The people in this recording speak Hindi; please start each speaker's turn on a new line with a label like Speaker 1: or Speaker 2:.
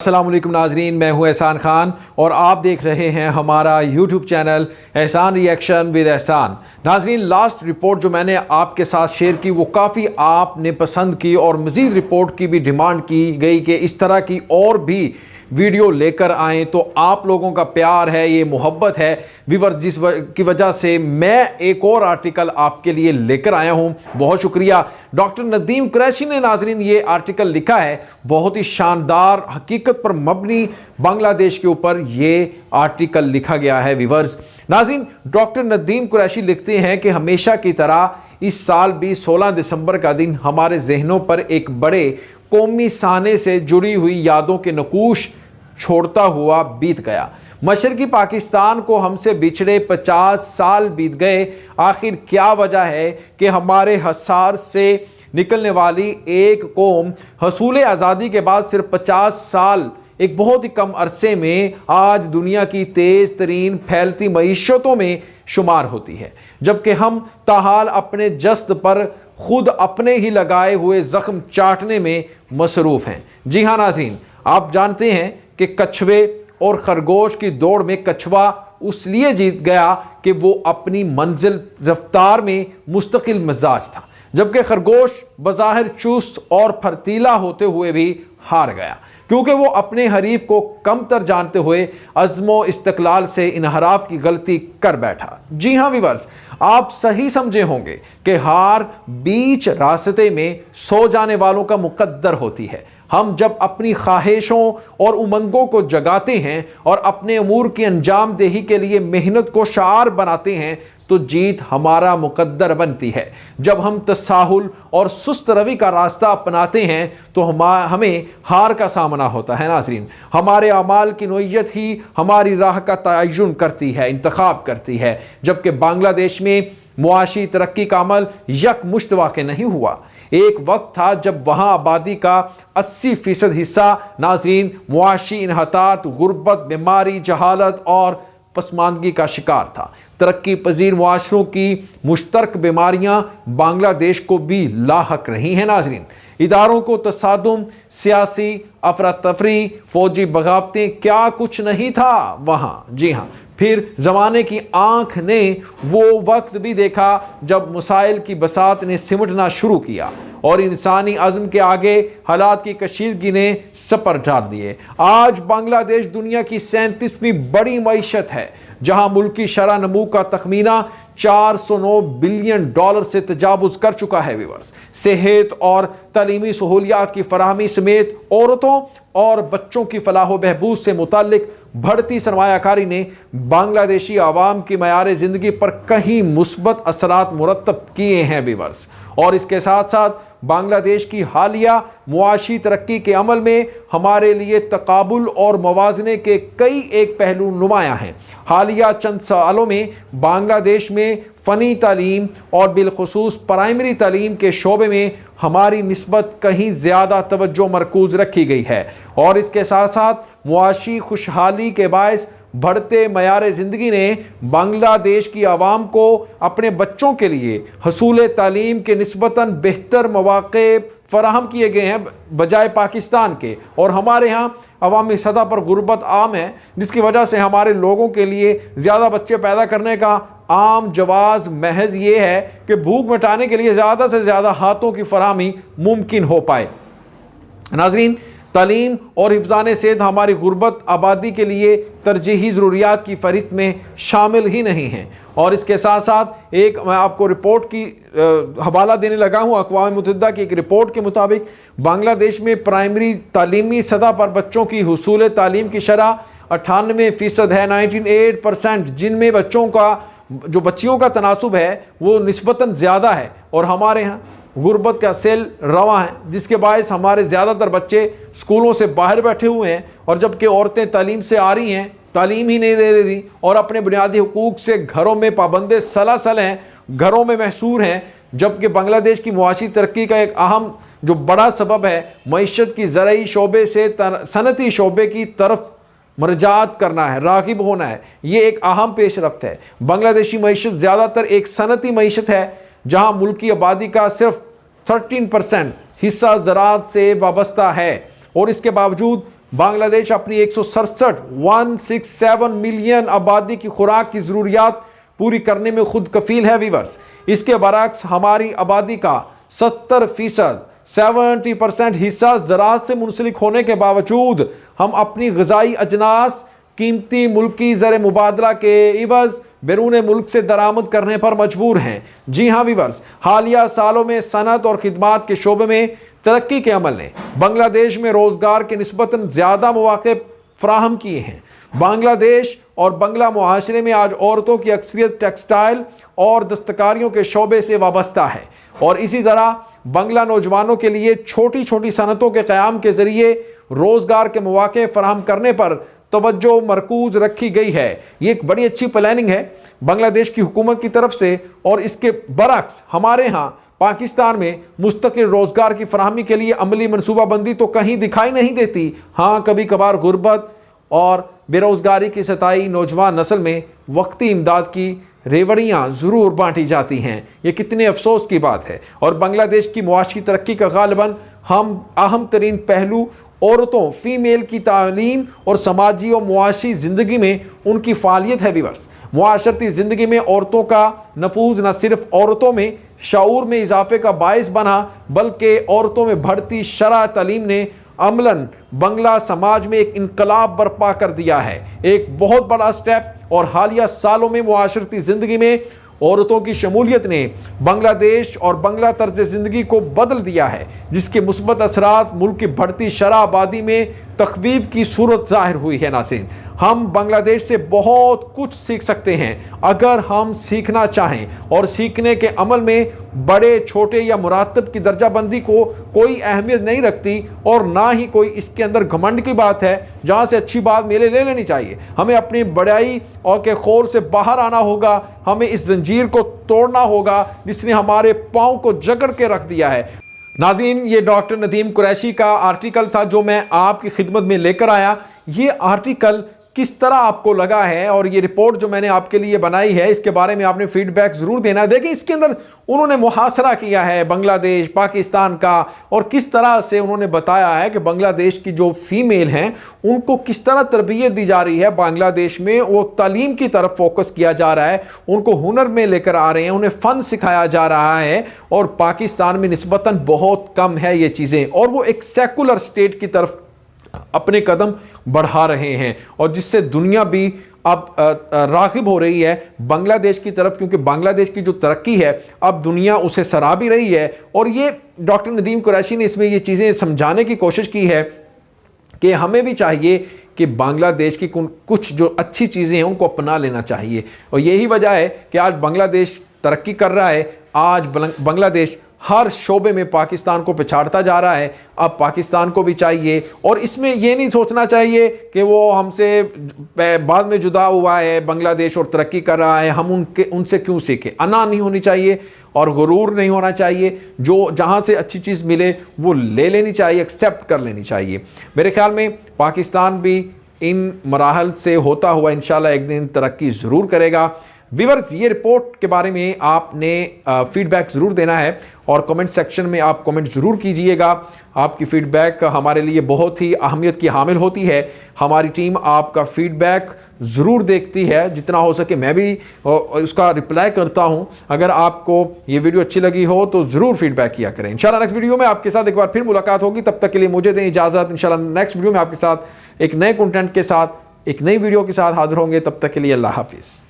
Speaker 1: अस्सलाम वालेकुम नाजरीन, मैं हूं एहसान खान और आप देख रहे हैं हमारा यूट्यूब चैनल एहसान रिएक्शन विद एहसान। नाजरीन, लास्ट रिपोर्ट जो मैंने आपके साथ शेयर की वो काफ़ी आपने पसंद की और मज़ीद रिपोर्ट की भी डिमांड की गई कि इस तरह की और भी वीडियो लेकर आएँ। तो आप लोगों का प्यार है, ये मोहब्बत है व्यूअर्स, की वजह से मैं एक और आर्टिकल आपके लिए लेकर आया हूं। बहुत शुक्रिया। डॉक्टर नदीम कुरैशी ने नाजरीन ये आर्टिकल लिखा है, बहुत ही शानदार हकीकत पर मबनी बांग्लादेश के ऊपर ये आर्टिकल लिखा गया है व्यूअर्स। नाजरीन, डॉक्टर नदीम कुरैशी लिखते हैं कि हमेशा की तरह इस साल भी 16 दिसंबर का दिन हमारे जहनों पर एक बड़े कौमी साने से जुड़ी हुई यादों के नकूश छोड़ता हुआ बीत गया। मशरकी पाकिस्तान को हमसे बिछड़े 50 साल बीत गए। आखिर क्या वजह है कि हमारे हसार से निकलने वाली एक कौम हसूल आज़ादी के बाद सिर्फ 50 साल, एक बहुत ही कम अरसे में आज दुनिया की तेज़ तरीन फैलती मईशतों में शुमार होती है, जबकि हम ताहाल अपने जस्त पर खुद अपने ही लगाए हुए जख्म चाटने में मसरूफ़ हैं। जी हाँ नाज़रीन, आप जानते हैं कि कछुए और खरगोश की दौड़ में कछुआ उसलिए जीत गया कि वो अपनी मंजिल रफ्तार में मुस्तकिल मिजाज था, जबकि खरगोश बज़ाहिर चुस्त और फर्तीला होते हुए भी हार गया, क्योंकि वो अपने हरीफ को कमतर जानते हुए अज़्मो इस्तक़लाल से इनहराफ की गलती कर बैठा। जी हाँ व्यूअर्स, आप सही समझे होंगे कि हार बीच रास्ते में सो जाने वालों का मुकद्दर होती है। हम जब अपनी ख्वाहिशों और उमंगों को जगाते हैं और अपने अमूर की अंजाम देही के लिए मेहनत को शार बनाते हैं तो जीत हमारा मुकद्दर बनती है। जब हम तसाहुल और सुस्त रवि का रास्ता अपनाते हैं तो हमें हार का सामना होता है। नाज़रीन, हमारे अमाल की नोयत ही हमारी राह का तयन करती है, इंतखाब करती है, जबकि बांग्लादेश में मुआशी तरक्की का अमल यकमुश्त वाक़ नहीं हुआ। एक वक्त था जब वहाँ आबादी का 80% हिस्सा नाज़रीन मुआशी इन्हतात, गुर्बत, बीमारी, जहालत और पसमानदगी का शिकार था। तरक्की पजीर मुआशरों की मुश्तरक बीमारियाँ बांग्लादेश को भी लाहक रही हैं। नाज़रीन, इदारों को तसादुम, सियासी अफरा तफरी, फौजी बगावतें, क्या कुछ नहीं था वहाँ। जी हाँ, फिर ज़माने की आंख ने वो वक्त भी देखा जब मसाइल की बसात ने सिमटना शुरू किया और इंसानी अज़्म के आगे हालात की कशीदगी ने सपर डाल दिए। आज बांग्लादेश दुनिया की 37वीं बड़ी मईशत है, जहां मुल्की शरह नमू का तखमीना $409 बिलियन से तजावुज़ कर चुका है। व्यूअर्स, सेहत और तालीमी सहूलियात की फराहमी समेत औरतों और बच्चों की फलाह व बहबूद से मुताल्लिक बढ़ती सरमायाकारी ने बांग्लादेशी आवाम की मयार ज़िंदगी पर कई मुस्बत असरात मुरतब किए हैं। व्यूअर्स, और इसके साथ साथ बांग्लादेश की हालिया मुआशी तरक्की के अमल में हमारे लिए तकाबुल और मवाजने के कई एक पहलू नुमायाँ हैं। हालिया चंद सालों में बांग्लादेश में फ़नी तालीम और बिलखुसूस प्राइमरी तालीम के शोबे में हमारी निस्बत कहीं ज़्यादा तवज्जो मरकूज़ रखी गई है, और इसके साथ साथ मुआशी खुशहाली के बायस बढ़ते मयार ज़िंदगी ने बांग्लादेश की आवाम को अपने बच्चों के लिए हसूल तालीम के निस्बतन बेहतर मौक़े फराहम किए गए हैं बजाय पाकिस्तान के। और हमारे यहाँ अवामी सतह पर गुर्बत आम है, जिसकी वजह से हमारे लोगों के लिए ज़्यादा बच्चे पैदा करने का आम जवाज़ महज ये है कि भूख मिटाने के लिए ज़्यादा से ज़्यादा हाथों की फराहमी मुमकिन हो पाए। नाज़रीन, तालीम और हिफ्ज़ान सेहत हमारी गुर्बत आबादी के लिए तरजीही ज़रूरियात की फ़हरिस्त में शामिल ही नहीं हैं। और इसके साथ साथ एक मैं आपको रिपोर्ट की हवाला देने लगा हूँ। अक़वाम मुत्तहिदा की एक रिपोर्ट के मुताबिक बांग्लादेश में प्राइमरी तालीमी सतह पर बच्चों की हुसूल तालीम की शरह 98% है, 98%, जिनमें बच्चियों का तनासुब है वो निस्बतन ज़्यादा है। और हमारे यहाँ गुर्बत का सेल रवा है, जिसके बायस हमारे ज़्यादातर बच्चे स्कूलों से बाहर बैठे हुए हैं, और जबकि औरतें तालीम से आ रही हैं, तालीम ही नहीं दे रही और अपने बुनियादी हुकूक से घरों में पाबंदे सलासल हैं, घरों में महसूर हैं। जबकि बांग्लादेश की मुआशी तरक्की का एक अहम जो बड़ा सबब है मईशत की ज़रई शोबे से सनती शोबे की तरफ मरजात करना है, राग़िब होना है। ये एक अहम पेशरफ्त है। बांग्लादेशी मईशत ज़्यादातर एक सनती मईशत है, जहाँ मुल्की आबादी का सिर्फ 13% हिस्सा ज़राअत से वाबस्ता है, और इसके बावजूद बांग्लादेश अपनी 167 मिलियन आबादी की खुराक की ज़रूरियात पूरी करने में खुद कफील है वीवर्स। इसके बरक्स हमारी आबादी का 70% हिस्सा ज़राअत से मुंसलिक होने के बावजूद हम अपनी ग़िज़ाई अजनास कीमती मुल्की ज़र मुबादला के इवज़ बैरून मुल्क से दरामद करने पर मजबूर हैं। जी हाँ वीवर्स, हालिया सालों में सनत और खिदमात के शोबे में तरक्की के अमल ने बांग्लादेश में रोज़गार के निस्बतन ज़्यादा मौक़े फ़राहम किए हैं। बांग्लादेश और बंगला मुआशरे में आज औरतों की अक्सरियत टेक्सटाइल और दस्तकारियों के शोबे से वाबस्ता है और इसी तरह बंगला नौजवानों के लिए छोटी छोटी सनतों के क़याम के ज़रिए रोज़गार के मौक़े फ़राहम करने पर तवज्जो मरकूज रखी गई है। ये एक बड़ी अच्छी प्लानिंग है बांग्लादेश की हुकूमत की तरफ से और इसके बरक्स हमारे यहाँ पाकिस्तान में मुस्तकिल रोज़गार की फराहमी के लिए अमली मनसूबाबंदी तो कहीं दिखाई नहीं देती। हाँ, कभी कभार गुर्बत और बेरोज़गारी की सताई नौजवान नस्ल में वक्ती इमदाद की रेवड़ियाँ ज़रूर बांटी जाती हैं। ये कितने अफसोस की बात है। और बांग्लादेश की मुआशी तरक्की का गालिबन हम अहम तरीन पहलू औरतों फ़ीमेल की तालीम और समाजी और मुआशी ज़िंदगी में उनकी फ़ालियत है वीवर्स। मुआशरती ज़िंदगी में औरतों का नफूज़ न सिर्फ औरतों में शऊर में इजाफे का बायस बना बल्कि औरतों में बढ़ती शरअ तालीम ने अमलन बंगला समाज में एक इनकलाब बर्पा कर दिया है। एक बहुत बड़ा स्टेप और हालिया सालों में मुआशरती ज़िंदगी में औरतों की शमूलियत ने बांग्लादेश और बंगला तर्ज ज़िंदगी को बदल दिया है, जिसके मुस्बत असरात मुल्क की बढ़ती शरह आबादी में तख्वीफ की सूरत ज़ाहिर हुई है। नाज़रीन, हम बांग्लादेश से बहुत कुछ सीख सकते हैं अगर हम सीखना चाहें और सीखने के अमल में बड़े छोटे या मुरातब की दर्जाबंदी को कोई अहमियत नहीं रखती और ना ही कोई इसके अंदर घमंड की बात है। जहाँ से अच्छी बात मेले ले लेनी चाहिए। हमें अपनी बड़ाई और के खौल से बाहर आना होगा। हमें इस जंजीर को तोड़ना होगा जिसने हमारे पाँव को जकड़ के रख दिया है। नाज़रीन, ये डॉक्टर नदीम कुरैशी का आर्टिकल था जो मैं आपकी खिदमत में लेकर आया। ये आर्टिकल किस तरह आपको लगा है और ये रिपोर्ट जो मैंने आपके लिए बनाई है इसके बारे में आपने फीडबैक ज़रूर देना है। देखिए, इसके अंदर उन्होंने मुहासरा किया है बांग्लादेश पाकिस्तान का और किस तरह से उन्होंने बताया है कि बांग्लादेश की जो फीमेल हैं उनको किस तरह तरबियत दी जा रही है। बांग्लादेश में वो तालीम की तरफ फोकस किया जा रहा है, उनको हुनर में लेकर आ रहे हैं, उन्हें फ़न सिखाया जा रहा है और पाकिस्तान में निस्बतन बहुत कम है ये चीज़ें और वो एक सेकुलर स्टेट की तरफ अपने कदम बढ़ा रहे हैं और जिससे दुनिया भी अब राग़िब हो रही है बांग्लादेश की तरफ, क्योंकि बांग्लादेश की जो तरक्की है अब दुनिया उसे सराह भी रही है। और ये डॉक्टर नदीम कुरैशी ने इसमें ये चीज़ें समझाने की कोशिश की है कि हमें भी चाहिए कि बांग्लादेश की कुछ जो अच्छी चीज़ें हैं उनको अपना लेना चाहिए और यही वजह है कि आज बांग्लादेश तरक्की कर रहा है। आज बांग्लादेश हर शोबे में पाकिस्तान को पिछाड़ता जा रहा है। अब पाकिस्तान को भी चाहिए और इसमें यह नहीं सोचना चाहिए कि वो हमसे बाद में जुदा हुआ है बांग्लादेश और तरक्की कर रहा है, हम उनसे क्यों सीखें। अना नहीं होनी चाहिए और गुरूर नहीं होना चाहिए। जो जहाँ से अच्छी चीज़ मिले वो ले लेनी चाहिए, एक्सेप्ट कर लेनी चाहिए। मेरे ख्याल में पाकिस्तान भी इन मराहल से होता हुआ इंशाल्लाह एक दिन तरक्की ज़रूर करेगा। व्यूअर्स, ये रिपोर्ट के बारे में आपने फीडबैक ज़रूर देना है और कमेंट सेक्शन में आप कमेंट ज़रूर कीजिएगा। आपकी फ़ीडबैक हमारे लिए बहुत ही अहमियत की हामिल होती है। हमारी टीम आपका फ़ीडबैक ज़रूर देखती है, जितना हो सके मैं भी उसका रिप्लाई करता हूं। अगर आपको ये वीडियो अच्छी लगी हो तो ज़रूर फीडबैक किया करें। इंशाल्लाह नेक्स्ट वीडियो में आपके साथ एक बार फिर मुलाकात होगी। तब तक के लिए मुझे दें इजाज़त। इंशाल्लाह नेक्स्ट वीडियो में आपके साथ एक नए कंटेंट के साथ एक नई वीडियो के साथ हाज़िर होंगे। तब तक के लिए अल्लाह हाफिज़।